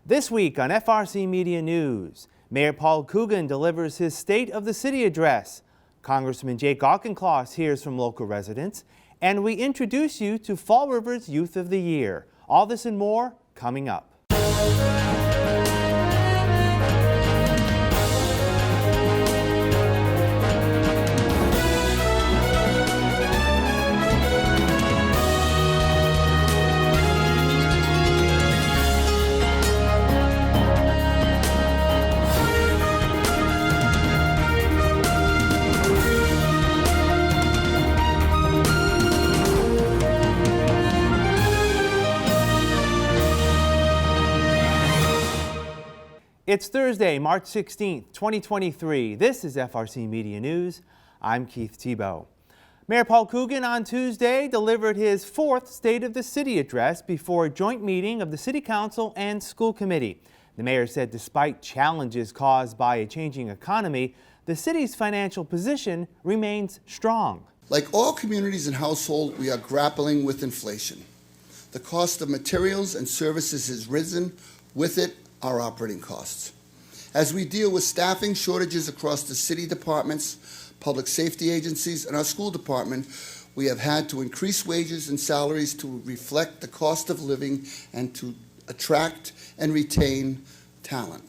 This week on FRC Media News, Mayor Paul Coogan delivers his State of the City address. Congressman Jake Auchincloss hears from local residents, and we introduce you to Fall River's Youth of the Year. All this and more coming up. It's Thursday, March 16th, 2023. This is FRC Media News. I'm Keith Tebow. Mayor Paul Coogan on Tuesday delivered his fourth State of the City address before a joint meeting of the City Council and School Committee. The mayor said despite challenges caused by a changing economy, the city's financial position remains strong. Like all communities and households, we are grappling with inflation. The cost of materials and services has risen. With it, our operating costs. As we deal with staffing shortages across the city departments, public safety agencies, and our school department, we have had to increase wages and salaries to reflect the cost of living and to attract and retain talent.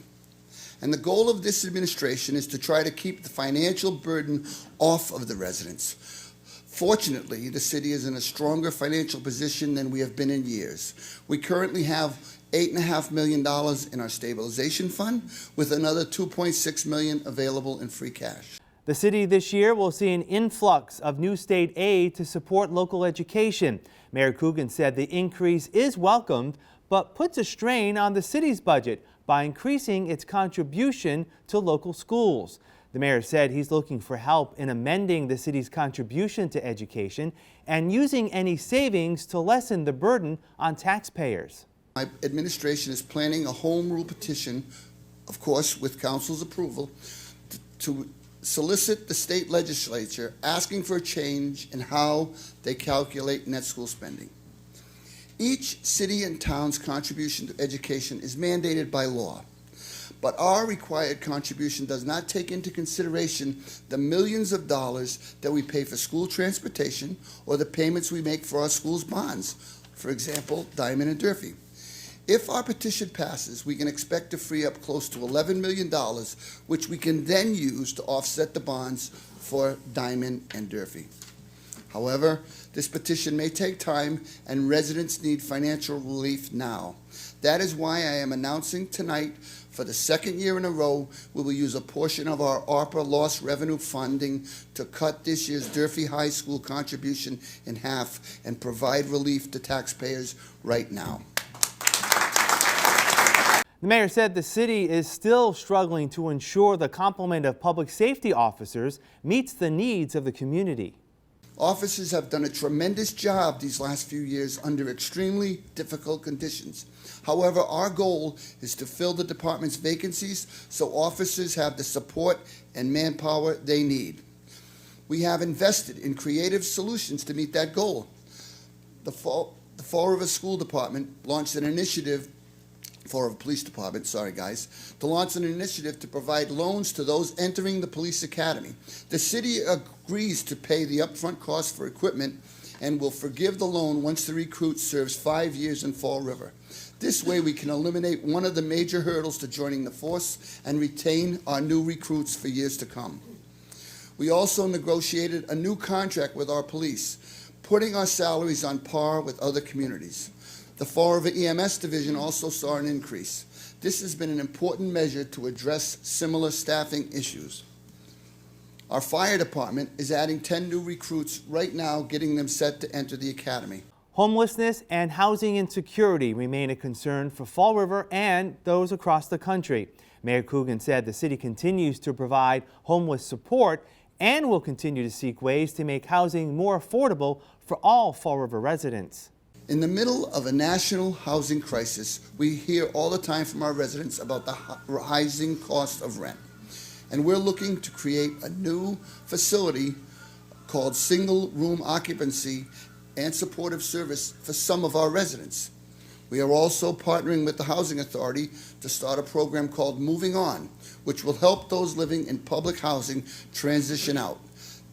And the goal of this administration is to try to keep the financial burden off of the residents. Fortunately, the city is in a stronger financial position than we have been in years. We currently have $8.5 million in our stabilization fund, with another $2.6 million available in free cash. The city this year will see an influx of new state aid to support local education. Mayor Coogan said the increase is welcomed, but puts a strain on the city's budget by increasing its contribution to local schools. The mayor said he's looking for help in amending the city's contribution to education and using any savings to lessen the burden on taxpayers. My administration is planning a home rule petition, of course with council's approval, to solicit the state legislature asking for a change in how they calculate net school spending. Each city and town's contribution to education is mandated by law, but our required contribution does not take into consideration the millions of dollars that we pay for school transportation or the payments we make for our schools' bonds, for example, Diamond and Durfee. If our petition passes, we can expect to free up close to $11 million, which we can then use to offset the bonds for Diamond and Durfee. However, this petition may take time and residents need financial relief now. That is why I am announcing tonight, for the second year in a row, we will use a portion of our ARPA lost revenue funding to cut this year's Durfee High School contribution in half and provide relief to taxpayers right now. The mayor said the city is still struggling to ensure the complement of public safety officers meets the needs of the community. Officers have done a tremendous job these last few years under extremely difficult conditions. However, our goal is to fill the department's vacancies so officers have the support and manpower they need. We have invested in creative solutions to meet that goal. The Fall River School Department launched an initiative Police Department, to launch an initiative to provide loans to those entering the police academy. The city agrees to pay the upfront cost for equipment and will forgive the loan once the recruit serves 5 years in Fall River. This way we can eliminate one of the major hurdles to joining the force and retain our new recruits for years to come. We also negotiated a new contract with our police, putting our salaries on par with other communities. The Fall River EMS division also saw an increase. This has been an important measure to address similar staffing issues. Our fire department is adding 10 new recruits right now, getting them set to enter the academy. Homelessness and housing insecurity remain a concern for Fall River and those across the country. Mayor Coogan said the city continues to provide homeless support and will continue to seek ways to make housing more affordable for all Fall River residents. In the middle of a national housing crisis, we hear all the time from our residents about the rising cost of rent. And we're looking to create a new facility called single room occupancy and supportive service for some of our residents. We are also partnering with the Housing Authority to start a program called Moving On, which will help those living in public housing transition out.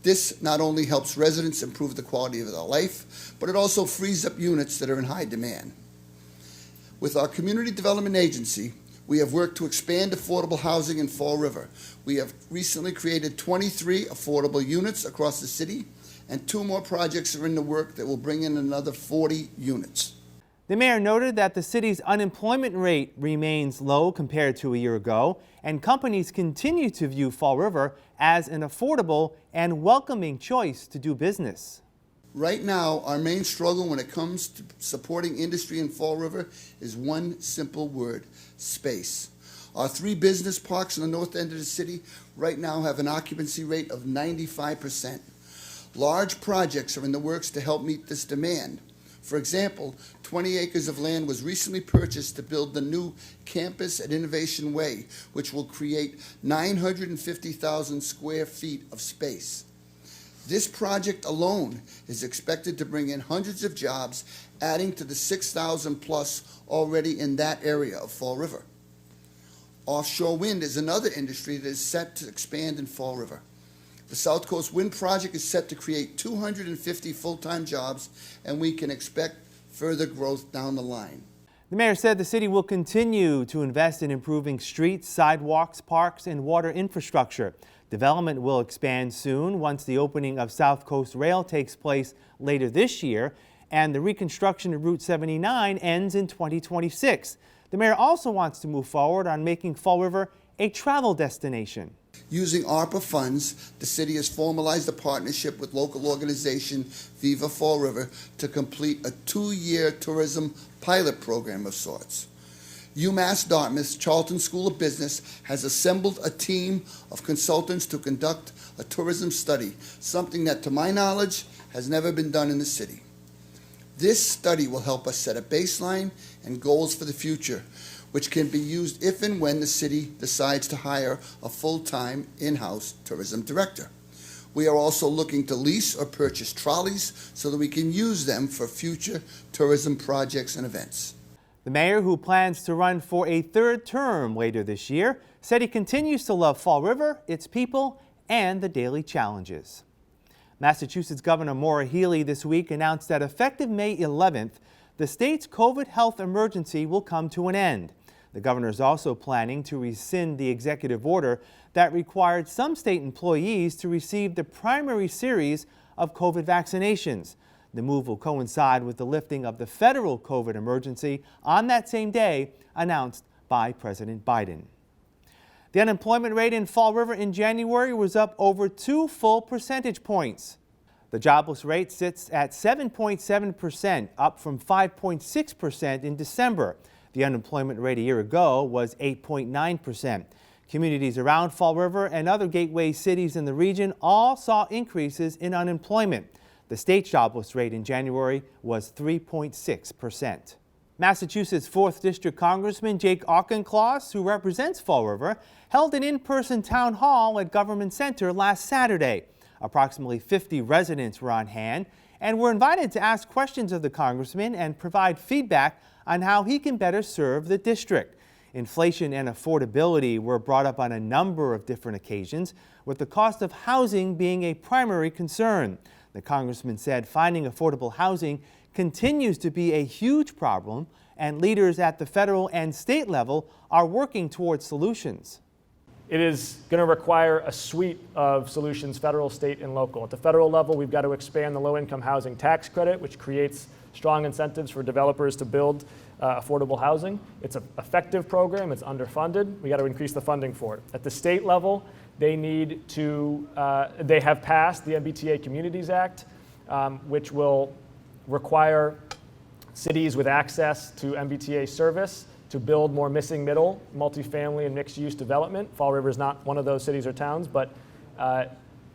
This not only helps residents improve the quality of their life, but it also frees up units that are in high demand. With our Community Development Agency, we have worked to expand affordable housing in Fall River. We have recently created 23 affordable units across the city, and 2 more projects are in the work that will bring in another 40 units. The mayor noted that the city's unemployment rate remains low compared to a year ago, and companies continue to view Fall River as an affordable and welcoming choice to do business. Right now, our main struggle when it comes to supporting industry in Fall River is one simple word: space. Our 3 business parks in the north end of the city right now have an occupancy rate of 95%. Large projects are in the works to help meet this demand. For example, 20 acres of land was recently purchased to build the new campus at Innovation Way, which will create 950,000 square feet of space. This project alone is expected to bring in hundreds of jobs, adding to the 6,000 plus already in that area of Fall River. Offshore wind is another industry that is set to expand in Fall River. The South Coast Wind Project is set to create 250 full-time jobs, and we can expect further growth down the line. The mayor said the city will continue to invest in improving streets, sidewalks, parks, and water infrastructure. Development will expand soon once the opening of South Coast Rail takes place later this year, and the reconstruction of Route 79 ends in 2026. The mayor also wants to move forward on making Fall River a travel destination. Using ARPA funds, the city has formalized a partnership with local organization Viva Fall River to complete a 2-year tourism pilot program of sorts. UMass Dartmouth's Charlton School of Business has assembled a team of consultants to conduct a tourism study, something that, to my knowledge, has never been done in the city. This study will help us set a baseline and goals for the future, which can be used if and when the city decides to hire a full-time in-house tourism director. We are also looking to lease or purchase trolleys so that we can use them for future tourism projects and events. The mayor, who plans to run for a 3rd term later this year, said he continues to love Fall River, its people, and the daily challenges. Massachusetts Governor Maura Healey this week announced that effective May 11th, the state's COVID health emergency will come to an end. The governor is also planning to rescind the executive order that required some state employees to receive the primary series of COVID vaccinations. The move will coincide with the lifting of the federal COVID emergency on that same day, announced by President Biden. The unemployment rate in Fall River in January was up over 2 full percentage points. The jobless rate sits at 7.7%, up from 5.6% in December. The unemployment rate a year ago was 8.9%. Communities around Fall River and other gateway cities in the region all saw increases in unemployment. The state jobless rate in January was 3.6%. Massachusetts 4th District Congressman Jake Auchincloss, who represents Fall River, held an in-person town hall at Government Center last Saturday. Approximately 50 residents were on hand and were invited to ask questions of the congressman and provide feedback on how he can better serve the district. Inflation and affordability were brought up on a number of different occasions, with the cost of housing being a primary concern. The congressman said finding affordable housing continues to be a huge problem, and leaders at the federal and state level are working towards solutions. It is going to require a suite of solutions, federal, state, and local. At the federal level, we've got to expand the low-income housing tax credit, which creates strong incentives for developers to build affordable housing. It's an effective program. It's underfunded. We got to increase the funding for it. At the state level, they have passed the MBTA Communities Act, which will require cities with access to MBTA service to build more missing middle, multifamily, and mixed-use development. Fall River is not one of those cities or towns, but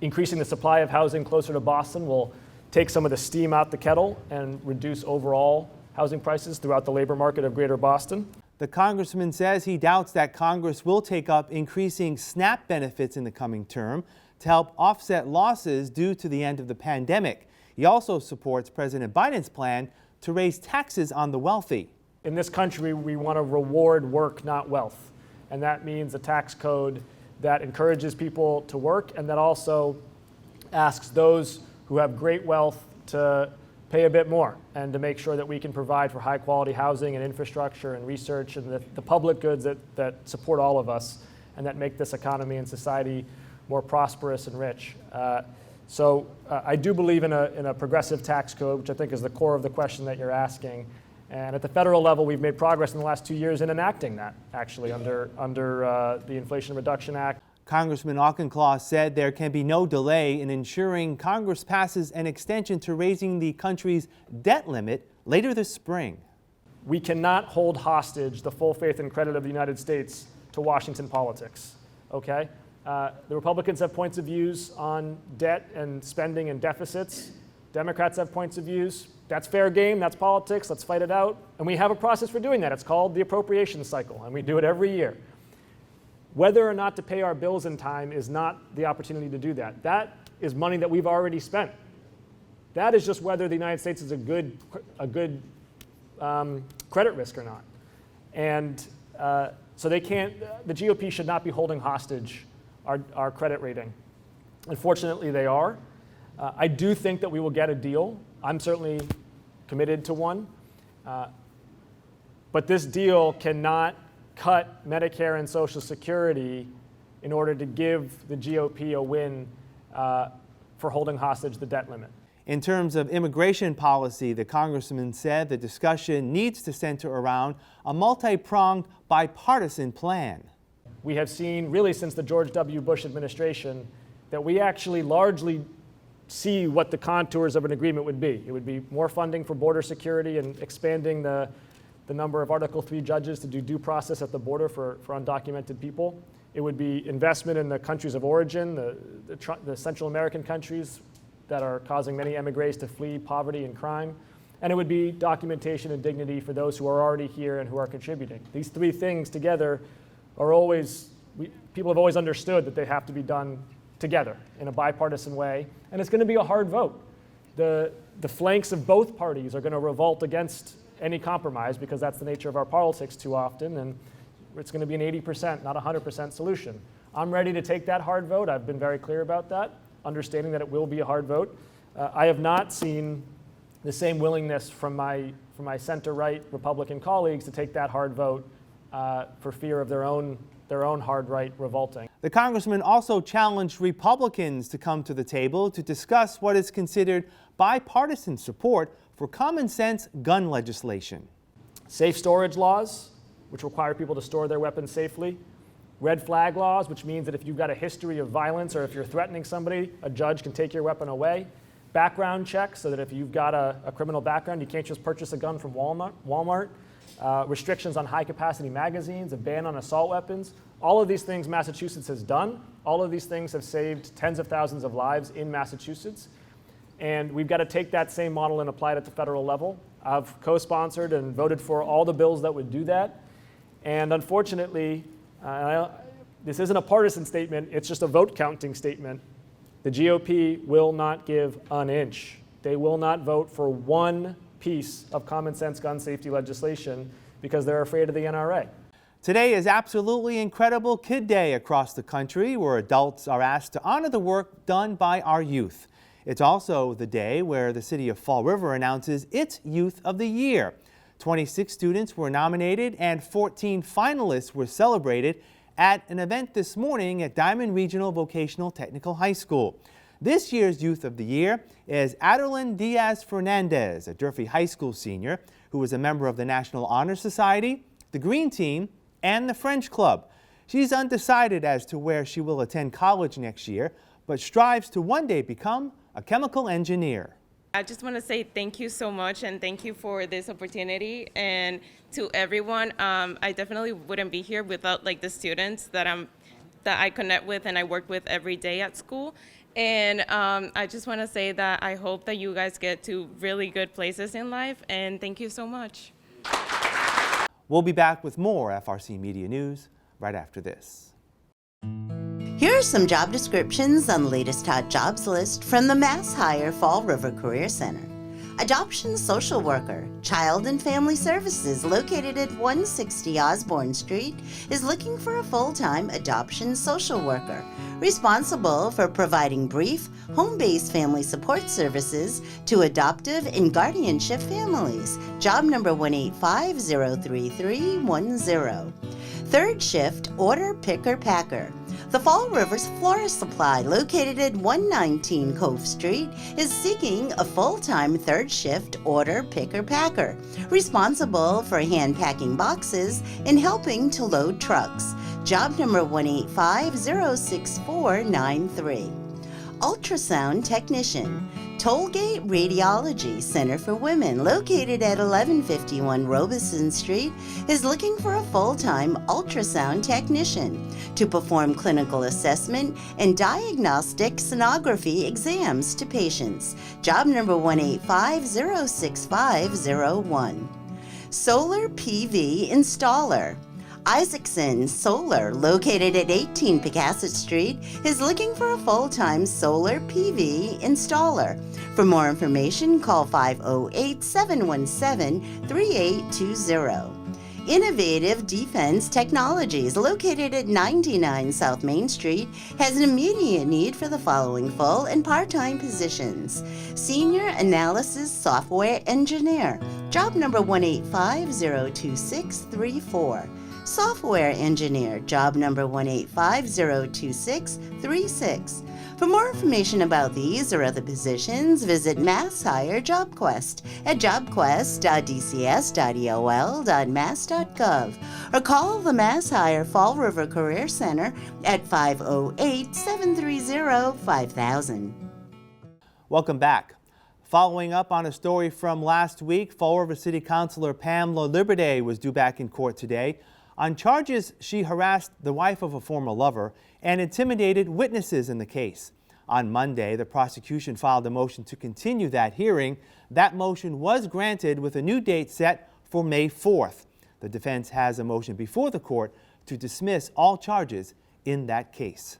increasing the supply of housing closer to Boston will take some of the steam out the kettle and reduce overall housing prices throughout the labor market of Greater Boston. The congressman says he doubts that Congress will take up increasing SNAP benefits in the coming term to help offset losses due to the end of the pandemic. He also supports President Biden's plan to raise taxes on the wealthy. in this country, we want to reward work, not wealth. And that means a tax code that encourages people to work and that also asks those who have great wealth to pay a bit more and to make sure that we can provide for high quality housing and infrastructure and research and the public goods that support all of us and that make this economy and society more prosperous and rich. So I do believe in a progressive tax code, which I think is the core of the question that you're asking. And at the federal level, we've made progress in the last 2 years in enacting that, actually, under the Inflation Reduction Act. Congressman Auchincloss said there can be no delay in ensuring Congress passes an extension to raising the country's debt limit later this spring. We cannot hold hostage the full faith and credit of the United States to Washington politics, okay? The Republicans have points of views on debt and spending and deficits. Democrats have points of views. That's fair game, that's politics, let's fight it out. And we have a process for doing that. It's called the appropriations cycle, and we do it every year. Whether or not to pay our bills in time is not the opportunity to do that. That is money that we've already spent. That is just whether the United States is a good credit risk or not. And so they can't, the GOP should not be holding hostage our credit rating. Unfortunately, they are. I do think that we will get a deal. I'm certainly committed to one. But this deal cannot cut Medicare and Social Security in order to give the GOP a win for holding hostage the debt limit. In terms of immigration policy, the congressman said the discussion needs to center around a multi-pronged bipartisan plan. We have seen, really since the George W. Bush administration, that we actually largely see what the contours of an agreement would be. It would be more funding for border security and expanding the number of Article 3 judges to do due process at the border for undocumented people. It would be investment in the countries of origin, the Central American countries that are causing many emigres to flee poverty and crime. And it would be documentation and dignity for those who are already here and who are contributing. These three things together are always, people have always understood that they have to be done together in a bipartisan way. And it's going to be a hard vote. The flanks of both parties are going to revolt against any compromise because that's the nature of our politics too often. And it's going to be an 80%, not 100% solution. I'm ready to take that hard vote. I've been very clear about that, understanding that it will be a hard vote. I have not seen the same willingness from my center-right Republican colleagues to take that hard vote for fear of their own hard right revolting. The congressman also challenged Republicans to come to the table to discuss what is considered bipartisan support for common sense gun legislation. Safe storage laws, which require people to store their weapons safely. Red flag laws, which means that if you've got a history of violence or if you're threatening somebody, a judge can take your weapon away. Background checks, so that if you've got a criminal background, you can't just purchase a gun from Walmart. Restrictions on high-capacity magazines, a ban on assault weapons. All of these things Massachusetts has done. All of these things have saved tens of thousands of lives in Massachusetts. And we've got to take that same model and apply it at the federal level. I've co-sponsored and voted for all the bills that would do that. And unfortunately, this isn't a partisan statement, it's just a vote counting statement. The GOP will not give an inch. They will not vote for one piece of common sense gun safety legislation because they're afraid of the NRA. Today is absolutely incredible Kid Day across the country, where adults are asked to honor the work done by our youth. It's also the day where the city of Fall River announces its Youth of the Year. 26 students were nominated and 14 finalists were celebrated at an event this morning at Diamond Regional Vocational Technical High School. This year's Youth of the Year is Adeline Diaz Fernandez, a Durfee High School senior who is a member of the National Honor Society, the Green Team, and the French Club. She's undecided as to where she will attend college next year, but strives to one day become a chemical engineer. I just want to say thank you so much and thank you for this opportunity, and to everyone. I definitely wouldn't be here without the students that I connect with and I work with every day at school. And I just want to say that I hope that you guys get to really good places in life, and thank you so much. We'll be back with more FRC Media News right after this. Here are some job descriptions on the latest hot jobs list from the Mass Hire Fall River Career Center. Adoption social worker, Child and Family Services, located at 160 Osborne Street, is looking for a full-time adoption social worker, responsible for providing brief, home-based family support services to adoptive and guardianship families. Job number 185-03310. Third shift, order picker packer. The Fall Rivers Florist Supply, located at 119 Cove Street, is seeking a full-time third shift order picker-packer, responsible for hand-packing boxes and helping to load trucks. Job number 185-06493. Ultrasound Technician. Tollgate Radiology Center for Women, located at 1151 Robeson Street, is looking for a full-time ultrasound technician to perform clinical assessment and diagnostic sonography exams to patients. Job number 185-06501. Solar PV Installer. Isaacson Solar, located at 18 Pecasset Street, is looking for a full-time solar PV installer. For more information, call 508-717-3820. Innovative Defense Technologies, located at 99 South Main Street, has an immediate need for the following full and part-time positions. Senior Analysis Software Engineer, job number 185-02634. Software Engineer, job number 185-02636. For more information about these or other positions, visit MassHire JobQuest at jobquest.dcs.eol.mass.gov or call the MassHire Fall River Career Center at 508-730-5000. Welcome back. Following up on a story from last week, Fall River City Councilor Pamela Liberday was due back in court today on charges she harassed the wife of a former lover and intimidated witnesses in the case. On Monday, the prosecution filed a motion to continue that hearing. That motion was granted with a new date set for May 4th. The defense has a motion before the court to dismiss all charges in that case.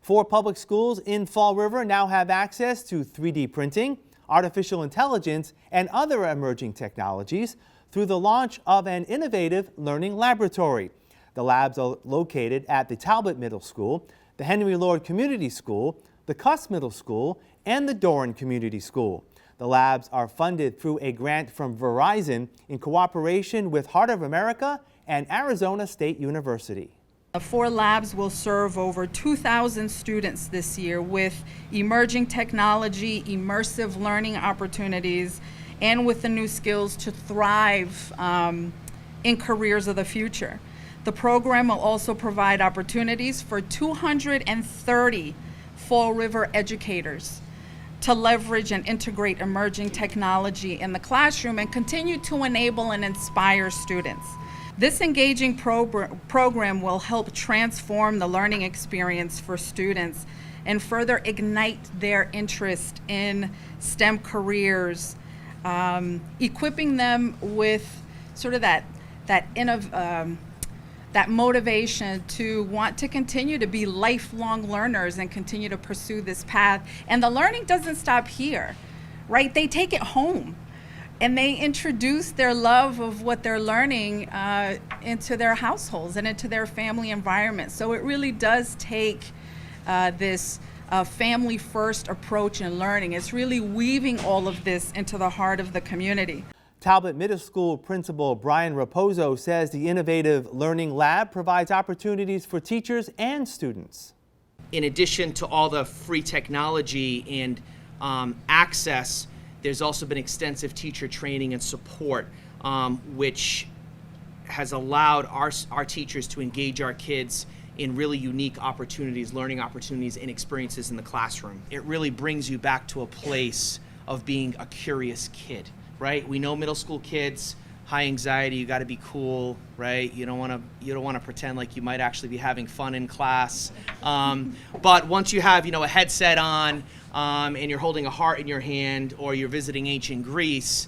4 public schools in Fall River now have access to 3D printing, artificial intelligence, and other emerging technologies through the launch of an innovative learning laboratory. The labs are located at the Talbot Middle School, the Henry Lord Community School, the Cuss Middle School, and the Doran Community School. The labs are funded through a grant from Verizon in cooperation with Heart of America and Arizona State University. The 4 labs will serve over 2,000 students this year with emerging technology, immersive learning opportunities, and with the new skills to thrive in careers of the future. The program will also provide opportunities for 230 Fall River educators to leverage and integrate emerging technology in the classroom and continue to enable and inspire students. This engaging program will help transform the learning experience for students and further ignite their interest in STEM careers, equipping them with sort of that motivation to want to continue to be lifelong learners and continue to pursue this path. And the learning doesn't stop here, right? They take it home and they introduce their love of what they're learning into their households and into their family environment. So it really does take this family-first approach in learning. It's really weaving all of this into the heart of the community. Talbot Middle School Principal Brian Raposo says the innovative learning lab provides opportunities for teachers and students. In addition to all the free technology and access, there's also been extensive teacher training and support, which has allowed our teachers to engage our kids in really unique opportunities, learning opportunities and experiences in the classroom. It really brings you back to a place of being a curious kid, right? We know middle school kids, high anxiety, you gotta be cool, right? You don't wanna pretend like you might actually be having fun in class. But once you have, a headset on, and you're holding a heart in your hand, or you're visiting ancient Greece,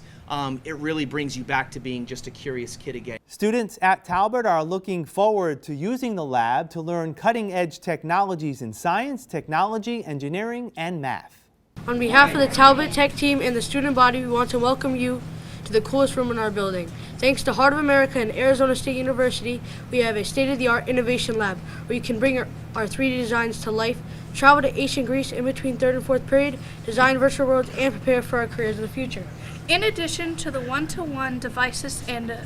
it really brings you back to being just a curious kid again. Students at Talbot are looking forward to using the lab to learn cutting-edge technologies in science, technology, engineering, and math. On behalf of the Talbot Tech team and the student body, we want to welcome you to the coolest room in our building. Thanks to Heart of America and Arizona State University, we have a state-of-the-art innovation lab where you can bring our 3D designs to life, travel to ancient Greece in between 3rd and 4th period, design virtual worlds, and prepare for our careers in the future. In addition to the one-to-one devices and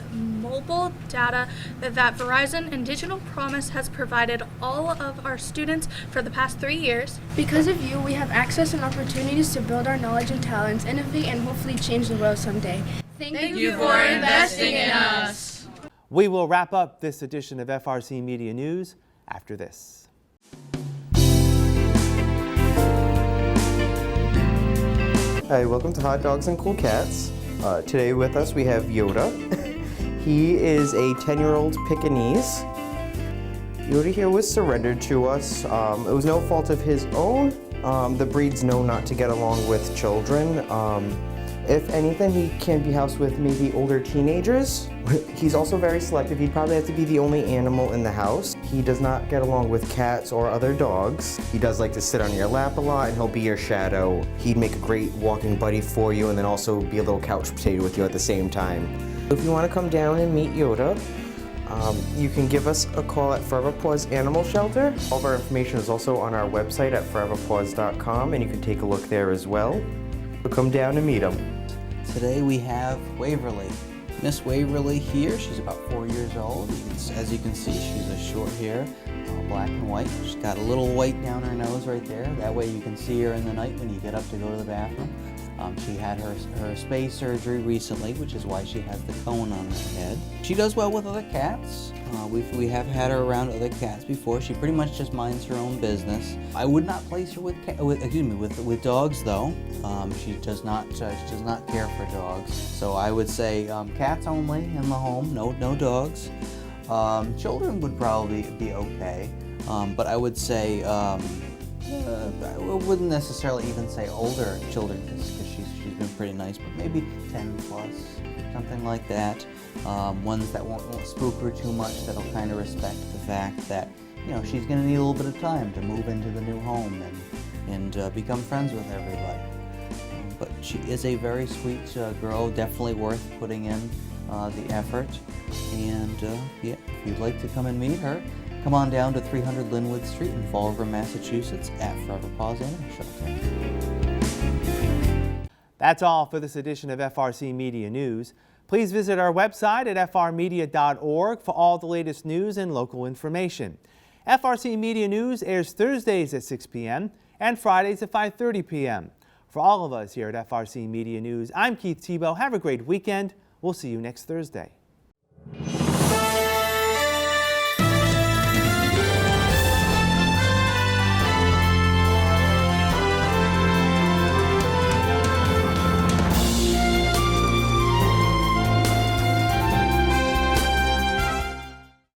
mobile data that Verizon and Digital Promise has provided all of our students for the past 3 years. Because of you, we have access and opportunities to build our knowledge and talents, innovate, and hopefully change the world someday. Thank you for investing in us. We will wrap up this edition of FRC Media News after this. Hi, welcome to Hot Dogs and Cool Cats. Today with us we have Yoda. He is a 10-year-old Pekingese. Yoda here was surrendered to us. It was no fault of his own. The breeds know not to get along with children. If anything, he can be housed with maybe older teenagers. He's also very selective. He'd probably have to be the only animal in the house. He does not get along with cats or other dogs. He does like to sit on your lap a lot, and he'll be your shadow. He'd make a great walking buddy for you, and then also be a little couch potato with you at the same time. If you want to come down and meet Yoda, you can give us a call at Forever Paws Animal Shelter. All of our information is also on our website at foreverpaws.com, and you can take a look there as well. So come down and meet him. Today we have Waverly. Miss Waverly here, she's about 4 years old. As you can see, she's a short hair, black and white. She's got a little white down her nose right there. That way you can see her in the night when you get up to go to the bathroom. She had her spay surgery recently, which is why she has the cone on her head. She does well with other cats. We have had her around other cats before. She pretty much just minds her own business. I would not place her with dogs though. She does not care for dogs. So I would say cats only in the home. No dogs. Children would probably be okay, but I would say I wouldn't necessarily even say older children because she's been pretty nice, but maybe 10 plus, something like that. Ones that won't spook her too much, that'll kind of respect the fact that, you know, she's going to need a little bit of time to move into the new home and become friends with everybody. But she is a very sweet girl, definitely worth putting in the effort. And yeah, if you'd like to come and meet her, come on down to 300 Linwood Street in Fall River, Massachusetts at Forever Paws Animal Shelter. That's all for this edition of FRC Media News. Please visit our website at frmedia.org for all the latest news and local information. FRC Media News airs Thursdays at 6 p.m. and Fridays at 5:30 p.m. For all of us here at FRC Media News, I'm Keith Tebow. Have a great weekend. We'll see you next Thursday.